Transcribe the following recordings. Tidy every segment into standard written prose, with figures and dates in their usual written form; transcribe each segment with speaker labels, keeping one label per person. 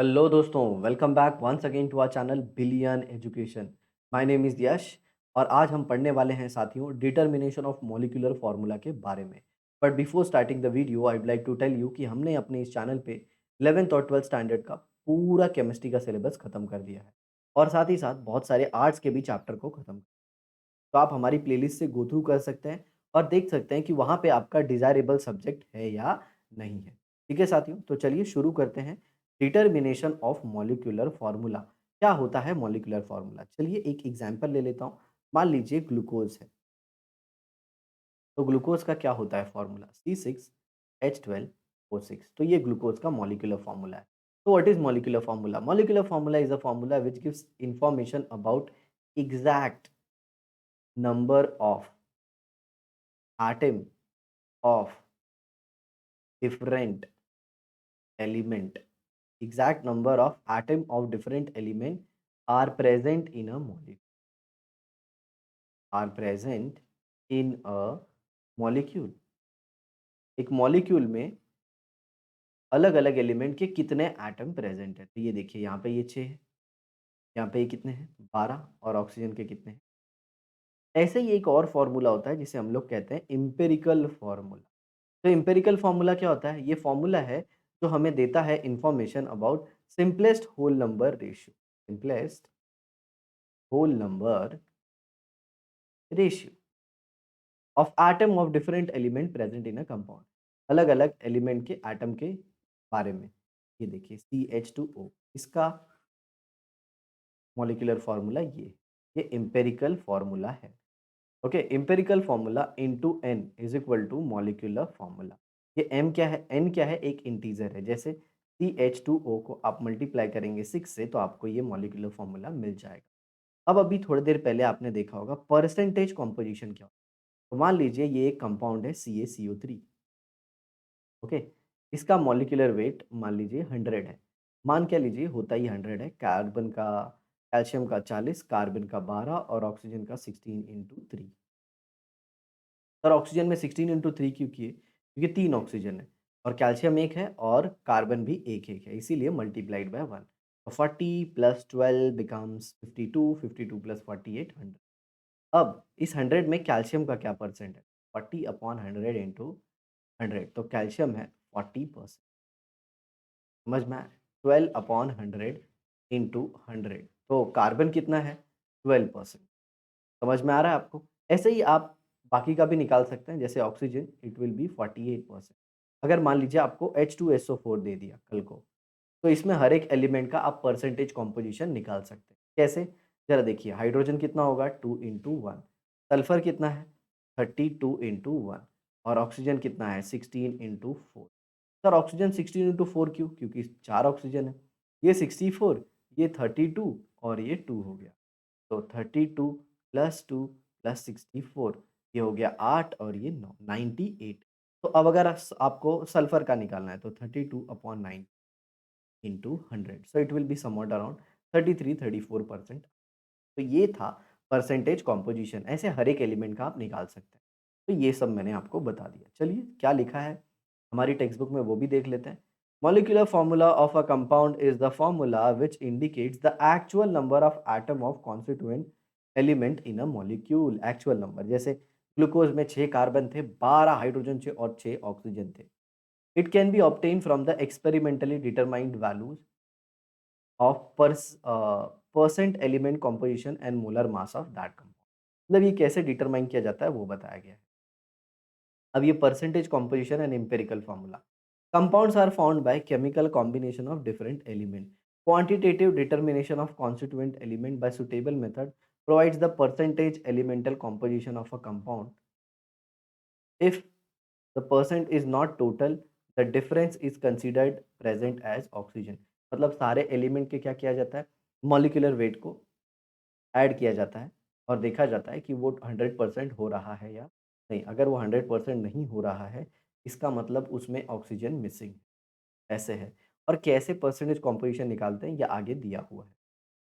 Speaker 1: Hello दोस्तों, welcome back once again to our channel billion education. My name is Yash और आज हम पढ़ने वाले हैं साथियों डिटर्मिनेशन ऑफ मॉलिक्यूलर फार्मूला के बारे में। But before starting the video I would like to tell you कि हमने अपने इस चैनल पे 11th और 12th स्टैंडर्ड का पूरा केमिस्ट्री का सिलेबस खत्म कर दिया है और साथ ही साथ बहुत सारे आर्ट्स के भी चैप्टर को खत्म। तो आप हमारी प्लेलिस्ट से गो थ्रू कर सकते हैं और देख सकते हैं कि वहाँ पे आपका डिज़ायरेबल सब्जेक्ट है या नहीं है। ठीक है साथियों, तो चलिए शुरू करते हैं। Determination of molecular formula. क्या होता है मॉलिक्यूलर फार्मूला? चलिए एक एग्जांपल ले लेता हूँ। मान लीजिए ग्लूकोज़ है, तो ग्लूकोज़ का क्या होता है फार्मूला? C6H12O6। तो ये ग्लूकोज़ का मॉलिक्यूलर फार्मूला है। तो what is molecular formula? Molecular formula is a formula which gives information about exact number of atom of different element. Exact number of atom of different element are present in a molecule, are present in a molecule. एक molecule में अलग अलग element के कितने atom present है? तो ये देखिए, यहाँ पे ये 6 है, यहाँ पे ये कितने हैं 12, और ऑक्सीजन के कितने हैं? ऐसे ही एक और फॉर्मूला होता है जिसे हम लोग कहते हैं एम्पिरिकल फार्मूला। तो एम्पिरिकल फार्मूला क्या होता है? ये फार्मूला है जो हमें देता है information about simplest whole number ratio, simplest whole number ratio of atom of different element present in a compound. अलग अलग एलिमेंट के एटम के बारे में। ये देखिए CH2O, इसका मॉलिक्यूलर फार्मूला ये एम्पिरिकल फार्मूला है। Okay, empirical formula into n is equal to molecular formula. ये m क्या है? n क्या है? एक इंटीजर है। जैसे CH2O को आप मल्टीप्लाई करेंगे 6 से तो आपको ये मॉलिक्यूलर फार्मूला मिल जाएगा। अब अभी थोड़ी देर पहले आपने देखा होगा परसेंटेज कॉम्पोजिशन क्या होता है। तो मान लीजिए ये एक कंपाउंड है CaCO3। ओके, इसका मॉलिक्यूलर वेट मान लीजिए 100 है। मान क्या लीजिए, होता ही 100 है। कार्बन का, कैल्शियम का 40, कार्बन का 12 और ऑक्सीजन का 16/3। सर ऑक्सीजन में 16/3 क्यों किए? क्योंकि 3 ऑक्सीजन है और कैल्शियम 1 है और कार्बन भी 1-1 है, इसीलिए मल्टीप्लाइड बाय 1। तो 40 + 12 बिकम्स 52, 52 + 48 100। अब इस 100 में कैल्शियम का क्या परसेंट है? 40/100 इंटू 100, तो कैल्शियम है 40%। समझ में आया? 12/100 इंटू 100, तो कार्बन कितना है? 12%। समझ में आ रहा है आपको? ऐसे ही आप बाकी का भी निकाल सकते हैं, जैसे ऑक्सीजन इट विल बी 48%। अगर मान लीजिए आपको H2SO4 दे दिया कल को, तो इसमें हर एक एलिमेंट का आप परसेंटेज कॉम्पोजिशन निकाल सकते हैं। कैसे? ज़रा देखिए, हाइड्रोजन कितना होगा? 2/1। सल्फर कितना है? 32/1 और ऑक्सीजन कितना है? 16/4। सर ऑक्सीजन 16/4 क्यों? क्योंकि 4 ऑक्सीजन है। ये 64, ये 32 और ये 2 हो गया। तो 32 + 2 + 64, ये हो गया 8 और ये 9, 98। तो अब अगर आपको सल्फर का निकालना है तो 32/9 into 100, so it will be somewhat around 33-34%। तो ये था परसेंटेज कॉम्पोजिशन। ऐसे हर एक एलिमेंट का आप निकाल सकते हैं। तो ये सब मैंने आपको बता दिया। चलिए क्या लिखा है हमारी टेक्स्ट बुक में वो भी देख लेते हैं। Molecular formula of a compound is the formula which indicates the actual number of atom of constituent element in a molecule. Actual number, जैसे ग्लूकोज में 6 कार्बन थे, 12 हाइड्रोजन थे और 6 ऑक्सीजन थे। It can be obtain from the experimentally determined values of percent element composition and molar mass of that compound. मतलब ये कैसे determine किया जाता है वो बताया गया है। अब ये percentage composition and empirical formula. Compounds are found by chemical combination of different element. Quantitative determination of constituent element by suitable method provides the percentage elemental composition of a compound. If the percent is not total, the difference is considered present as oxygen. मतलब सारे element के क्या किया जाता है? Molecular weight को add किया जाता है और देखा जाता है कि वो 100% हो रहा है या नहीं। अगर वो 100% नहीं हो रहा है, इसका मतलब उसमें ऑक्सीजन मिसिंग ऐसे है। और कैसे परसेंटेज कॉम्पोजिशन निकालते हैं, ये आगे दिया हुआ है।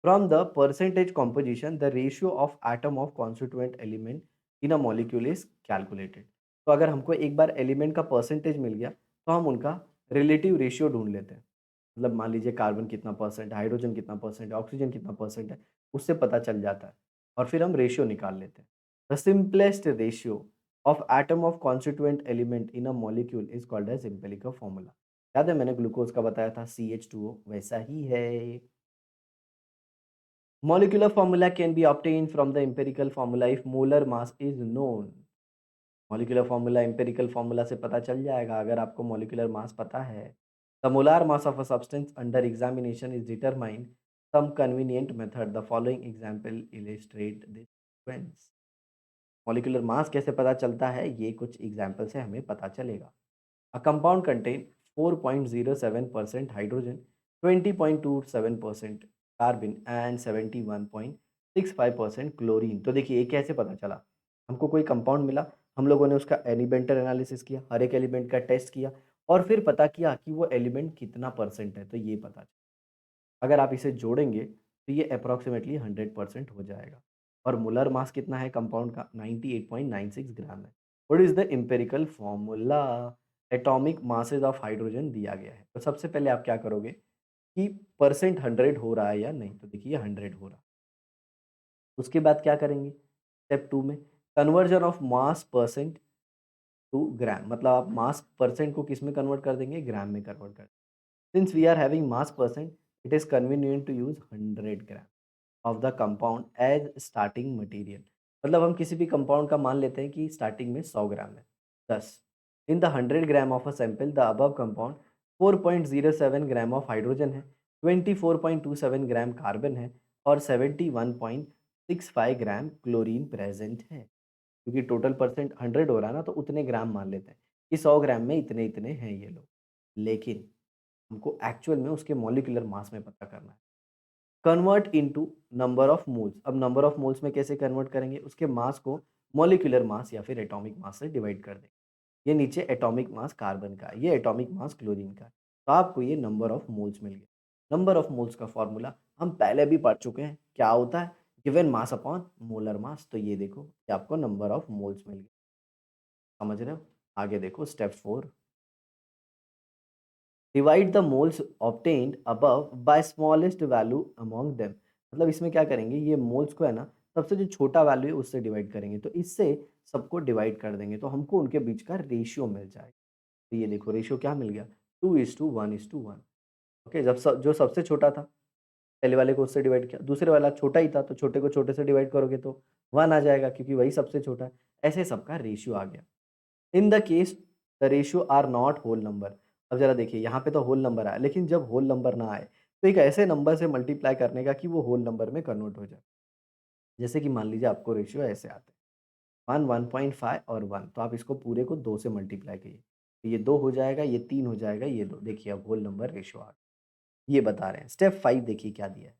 Speaker 1: From the percentage composition the ratio of atom of constituent element in a molecule is calculated. तो अगर हमको एक बार एलिमेंट का परसेंटेज मिल गया तो हम उनका रिलेटिव रेशियो ढूंढ लेते हैं। मतलब मान लीजिए कार्बन कितना परसेंट है, हाइड्रोजन कितना परसेंट है, ऑक्सीजन कितना परसेंट है, उससे पता चल जाता है और फिर हम रेशियो निकाल लेते हैं। The simplest ratio of atom of constituent element in a molecule is called as empirical formula. याद है मैंने ग्लूकोज का बताया था CH2O, वैसा ही है। Molecular formula can be obtained from the empirical formula if molar mass is known. Molecular formula empirical formula से पता चल जाएगा अगर आपको मॉलिक्यूलर मास पता है। The molar mass of a substance under examination is determined some convenient method the following example illustrate this sequence. Molecular mass कैसे पता चलता है, ये कुछ एग्जांपल से हमें पता चलेगा। A compound contain 4.07% hydrogen, 20.27% carbon and 71.65% chlorine. तो देखिए ये कैसे पता चला, हमको कोई कंपाउंड मिला, हम लोगों ने उसका एलिमेंटल एनालिसिस किया, हर एक एलिमेंट का टेस्ट किया और फिर पता किया कि वो एलिमेंट कितना परसेंट है, तो ये पता चला। अगर आप इसे जोड़ेंगे तो ये अप्रॉक्सिमेटली 100% हो जाएगा। और मोलर मास कितना है कंपाउंड का, 98.96 ग्राम है। What is the empirical formula? Atomic masses of hydrogen दिया गया है, तो सबसे पहले आप क्या करोगे कि परसेंट 100 हो रहा है या नहीं, तो देखिए 100 हो रहा है। उसके बाद क्या करेंगे, स्टेप 2 में conversion of mass percent to gram, मतलब आप मास परसेंट को किस में कन्वर्ट कर देंगे, ग्राम में कन्वर्ट कर। Since we are having mass percent, it is convenient to use 100 gram of the compound as starting material. मतलब हम किसी भी कंपाउंड का मान लेते हैं कि स्टार्टिंग में 100 ग्राम है। 10 in the 100 gram of a sample the above compound 4.07 gram of hydrogen है, 24.27 ग्राम कार्बन है और 71.65 ग्राम क्लोरीन प्रेजेंट है। क्योंकि टोटल परसेंट 100 हो रहा है ना, तो उतने ग्राम मान लेते हैं कि 100 ग्राम में इतने इतने हैं ये लोग। लेकिन हमको एक्चुअल में उसके मॉलिक्यूलर मास में पता करना है। Convert into number of moles. अब नंबर ऑफ मोल्स में कैसे कन्वर्ट करेंगे, उसके मास को मॉलिक्यूलर मास या फिर एटॉमिक मास से डिवाइड कर देंगे। ये नीचे एटॉमिक मास कार्बन का है, ये एटॉमिक मास क्लोरीन का है। तो आपको ये नंबर ऑफ मोल्स मिल गया। नंबर ऑफ मोल्स का फॉर्मूला हम पहले भी पढ़ चुके हैं, क्या होता है, given mass upon molar mass. तो ये देखो, ये आपको नंबर ऑफ मोल्स मिल गया। समझ रहे हो? आगे देखो step 4, divide the moles obtained above by smallest value among them. मतलब इसमें क्या करेंगे, ये मोल्स को है ना, सबसे जो छोटा वैल्यू है उससे डिवाइड करेंगे, तो इससे सबको डिवाइड कर देंगे तो हमको उनके बीच का रेशियो मिल जाएगा। तो ये देखो रेशियो क्या मिल गया, 2:1:1। ओके, जब जो सबसे छोटा था पहले वाले को उससे डिवाइड किया, दूसरे वाला छोटा ही था तो छोटे को छोटे से डिवाइड करोगे तो 1 आ जाएगा क्योंकि वही सबसे छोटा है। ऐसे सबका रेशियो आ गया। In the case the ratio are not whole number. अब ज़रा देखिए यहाँ पे तो होल नंबर आया, लेकिन जब होल नंबर ना आए तो एक ऐसे नंबर से मल्टीप्लाई करने का कि वो होल नंबर में कन्वर्ट हो जाए। जैसे कि मान लीजिए आपको रेशियो ऐसे आते हैं 1, 1.5 और 1, तो आप इसको पूरे को 2 से मल्टीप्लाई करिए। तो ये 2 हो जाएगा, ये 3 हो जाएगा, ये 2, देखिए अब होल नंबर रेशियो आ गया। ये बता रहे हैं। स्टेप 5 देखिए क्या दिया है।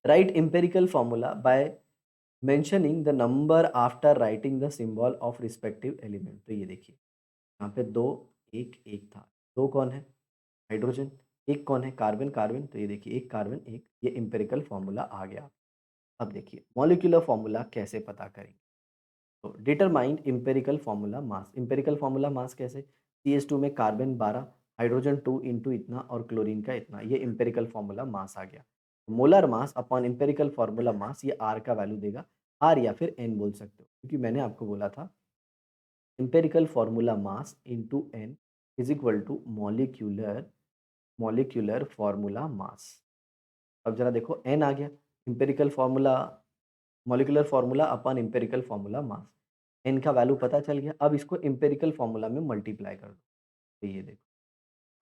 Speaker 1: Right empirical formula bye mentioning the number after writing the symbol of respective element. तो ये देखिए यहाँ पे 2, 1, 1 था। 2 कौन है? हाइड्रोजन। 1 कौन है? Carbon, carbon. तो ये देखिए 1 कार्बन 1, ये एम्पिरिकल फ़ॉर्मूला आ गया। अब देखिए मॉलिक्यूलर फ़ॉर्मूला कैसे पता करेंगे? तो डिटरमाइन एम्पिरिकल फ़ॉर्मूला मास। एम्पिरिकल फ़ॉर्मूला मास कैसे? CH2 में कार्बन 12, हाइड्रोजन 2 इंटू इतना और क्लोरीन का इतना, ये एम्पिरिकल फ़ॉर्मूला मास आ गया। Molar mass upon empirical formula mass, ये R का वैल्यू देगा। R या फिर N बोल सकते हो क्योंकि मैंने आपको बोला था empirical formula mass into n is equal to molecular molecular formula mass. अब जरा देखो एन आ गया, एम्पिरिकल फार्मूला मॉलिक्यूलर फार्मूला अपन एम्पिरिकल फार्मूला मास, एन का वैल्यू पता चल गया। अब इसको एम्पिरिकल फार्मूला में मल्टीप्लाई कर दो, तो ये देखो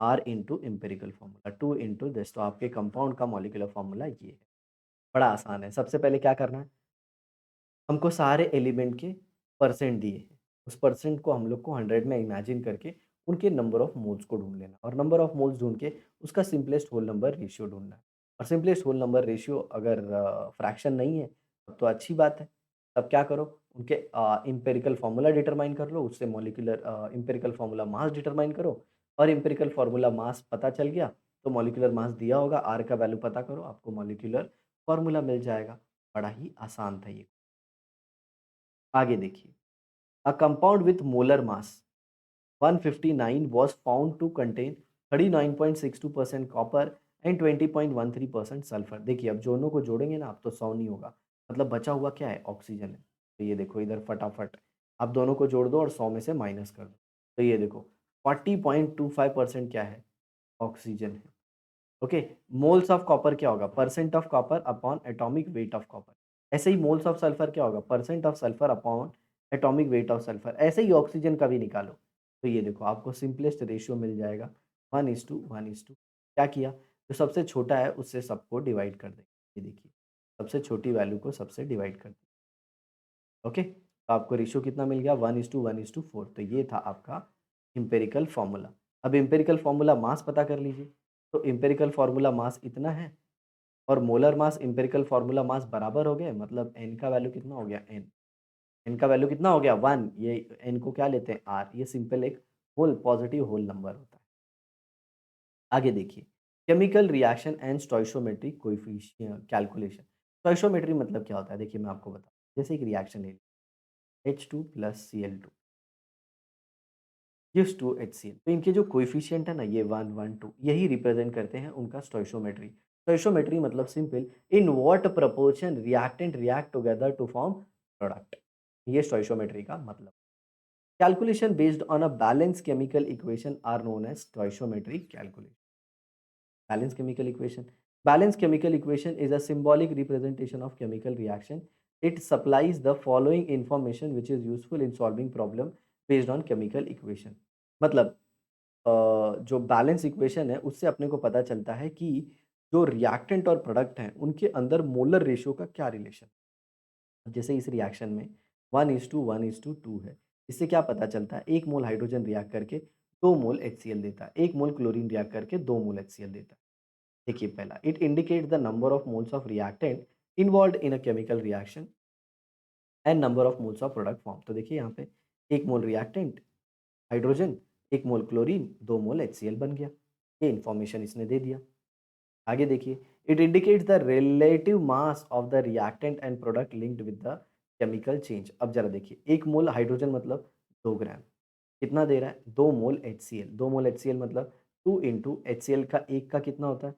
Speaker 1: r into empirical formula 2 into this, तो आपके कंपाउंड का मॉलिक्यूलर फार्मूला ये है। बड़ा आसान है। सबसे पहले क्या करना है, हमको सारे एलिमेंट के परसेंट दिए हैं। उस परसेंट को हम लोग को 100 में इमेजिन करके उनके नंबर ऑफ मोल्स को ढूँढ लेना और नंबर ऑफ मोल्स ढूँढ के उसका सिम्पलेस्ट होल नंबर रेशियो ढूँढना है। और सिम्पलेस्ट होल नंबर रेशियो अगर फ्रैक्शन नहीं है तब तो अच्छी बात है। तब क्या करो, उनके एम्पिरिकल फ़ॉर्मूला डिटरमाइन कर लो, उससे मॉलिक्यूलर एम्पिरिकल फ़ॉर्मूला मास डिटरमाइन करो और एम्पिरिकल फ़ॉर्मूला मास पता चल गया तो मॉलिक्यूलर मास दिया होगा, आर का वैल्यू पता करो, आपको मॉलिक्यूलर फ़ॉर्मूला मिल जाएगा। बड़ा ही आसान था ये। आगे देखिए, a compound with molar mass 159 was found to contain 39.62% copper and 20.13% sulphur. देखिए, अब दोनों को जोड़ेंगे ना आप तो 100 नहीं होगा, मतलब बचा हुआ क्या है? ऑक्सीजन है। तो ये देखो इधर फटाफट आप दोनों को जोड़ दो और 100 में से माइनस कर दो। तो ये देखो 40.25% क्या है? ऑक्सीजन है। ओके, मोल्स ऑफ कॉपर क्या होगा? Percent of copper upon atomic weight of copper. ऐसे ही मोल्स ऑफ सल्फर क्या होगा? Percent of sulphur upon atomic weight of sulphur. ऐसे ही ऑक्सीजन का भी निकालो। तो ये देखो आपको सिंपलेस्ट रेशियो मिल जाएगा 1:1:2। क्या किया? जो सबसे छोटा है उससे सबको डिवाइड कर देंगे। ये देखिए, सबसे छोटी वैल्यू को सबसे डिवाइड कर दें। ओके, तो आपको रेशियो कितना मिल गया? 1:1:4। तो ये था आपका एम्पिरिकल फॉर्मूला। अब एम्पिरिकल फॉर्मूला मास पता कर लीजिए। तो एम्पिरिकल फॉर्मूला मास इतना है और molar mass empirical formula mass बराबर हो गए, मतलब n का वैल्यू कितना हो गया? n। n का वैल्यू कितना हो गया? 1। ये n को क्या लेते हैं? r। ये सिंपल एक होल पॉजिटिव होल नंबर होता है। आगे देखिए, chemical reaction and stoichiometric coefficient calculation. Stoichiometry मतलब क्या होता है? देखिए मैं आपको बताऊँ। जैसे एक रिएक्शन ले H2 plus Cl2 gives 2 HCl। तो इनके जो कोएफिशिएंट है ना, ये 1, 1, 2 यही रिप्रेजेंट करते हैं उनका स्टोइशियोमेट्री। स्टोइशियोमेट्री मतलब simple, in what proportion reactant react together to form product. ये स्टोइशियोमेट्री का मतलब। Calculation based on a balance chemical equation are known as stoichiometric calculation. Balanced chemical equation. Balanced chemical equation is a symbolic representation of chemical reaction. It supplies the following information which is useful in solving problem based on chemical equation. मतलब जो balance equation है उससे अपने को पता चलता है कि जो रिएक्टेंट और प्रोडक्ट हैं उनके अंदर मोलर रेशियो का क्या रिलेशन। जैसे इस रिएक्शन में 1:1:2 है। इससे क्या पता चलता है? 1 मोल हाइड्रोजन रिएक्ट करके 2 मोल HCl देता है, 1 मोल क्लोरीन रिएक्ट करके 2 मोल HCl देता है। देखिए पहला, it indicates the number of moles of reactant involved in a chemical reaction and number of moles of product form. तो देखिए यहाँ पे 1 मोल रिएक्टेंट हाइड्रोजन, 1 मोल क्लोरीन, 2 मोल HCl बन गया। ये इन्फॉर्मेशन इसने दे दिया। आगे देखिए, it indicates the relative mass of the reactant and product linked with the chemical change. अब जरा देखिए, 1 मोल हाइड्रोजन मतलब 2 ग्राम, कितना दे रहा है? 2 मोल HCl। 2 मोल HCl मतलब 2 इंटू HCl का 1 का कितना होता है?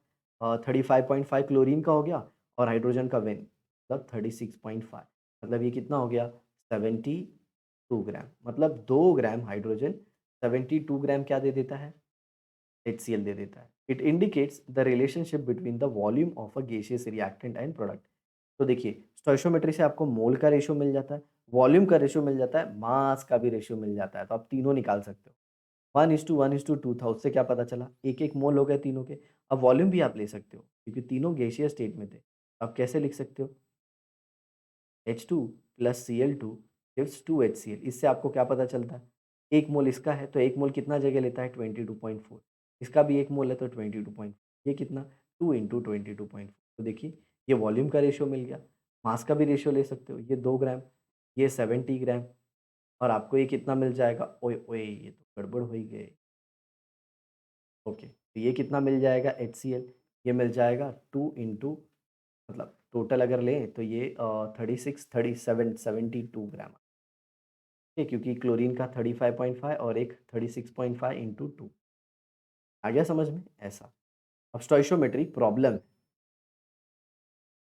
Speaker 1: 35.5 क्लोरीन का हो गया और हाइड्रोजन का वेन मतलब 36.5, मतलब ये कितना हो गया? 72 ग्राम। मतलब 2 ग्राम हाइड्रोजन 72 ग्राम क्या दे देता है? HCl दे देता है। It indicates the relationship between the volume of a gaseous reactant and product. तो देखिए, स्टोइशियोमेट्री से आपको मोल का रेशियो मिल जाता है, वॉल्यूम का रेशियो मिल जाता है, मास का भी रेशियो मिल जाता है। तो आप तीनों निकाल सकते हो। 1:1:2 था, उससे क्या पता चला? 1-1 मोल हो गए तीनों के। अब वॉल्यूम भी आप ले सकते हो क्योंकि तीनों गैसीय स्टेट में थे। आप कैसे लिख सकते हो? H2 plus Cl2 gives 2 HCl। इससे आपको क्या पता चलता है? 1 मोल इसका है तो 1 मोल कितना जगह लेता है? 22.4। इसका भी 1 मोल है तो 22. ये कितना? 2 इंटू 22.4। तो देखिए, ये वॉल्यूम का रेशियो मिल गया। मास का भी रेशियो ले सकते हो। ये 2 ग्राम, ये 70 ग्राम और आपको ये कितना मिल जाएगा? ओए ओए! ये तो गड़बड़ हो ही गए। ओके, तो ये कितना मिल जाएगा HCl? ये मिल जाएगा 2 इंटू, मतलब टोटल अगर लें तो ये 36, 37, 72 ग्राम। ठीक है, क्योंकि क्लोरीन का 35.5 और एक 36.5 इंटू 2। आ गया समझ में? ऐसा। अब स्टोइशियोमेट्रिक प्रॉब्लम,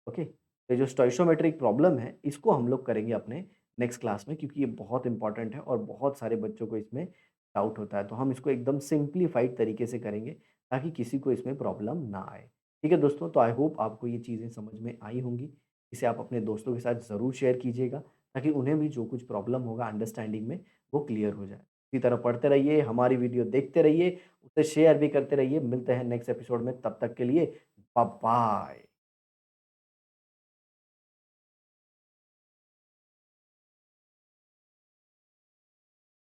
Speaker 1: ओके, तो ये जो स्टोइशियोमेट्रिक प्रॉब्लम है इसको हम लोग करेंगे अपने नेक्स्ट क्लास में, क्योंकि ये बहुत इंपॉर्टेंट है और बहुत सारे बच्चों को इसमें डाउट होता है। तो हम इसको एकदम सिंप्लीफाइड तरीके से करेंगे ताकि किसी को इसमें प्रॉब्लम ना आए। ठीक है दोस्तों, तो आई होप आपको ये चीज़ें समझ में आई होंगी। इसे आप अपने दोस्तों के साथ ज़रूर शेयर कीजिएगा ताकि उन्हें भी जो कुछ प्रॉब्लम होगा अंडरस्टैंडिंग में वो क्लियर हो जाए। इसी तरह पढ़ते रहिए, हमारी वीडियो देखते रहिए, उसे शेयर भी करते रहिए। मिलते हैं नेक्स्ट एपिसोड में, तब तक के लिए बाय बाय।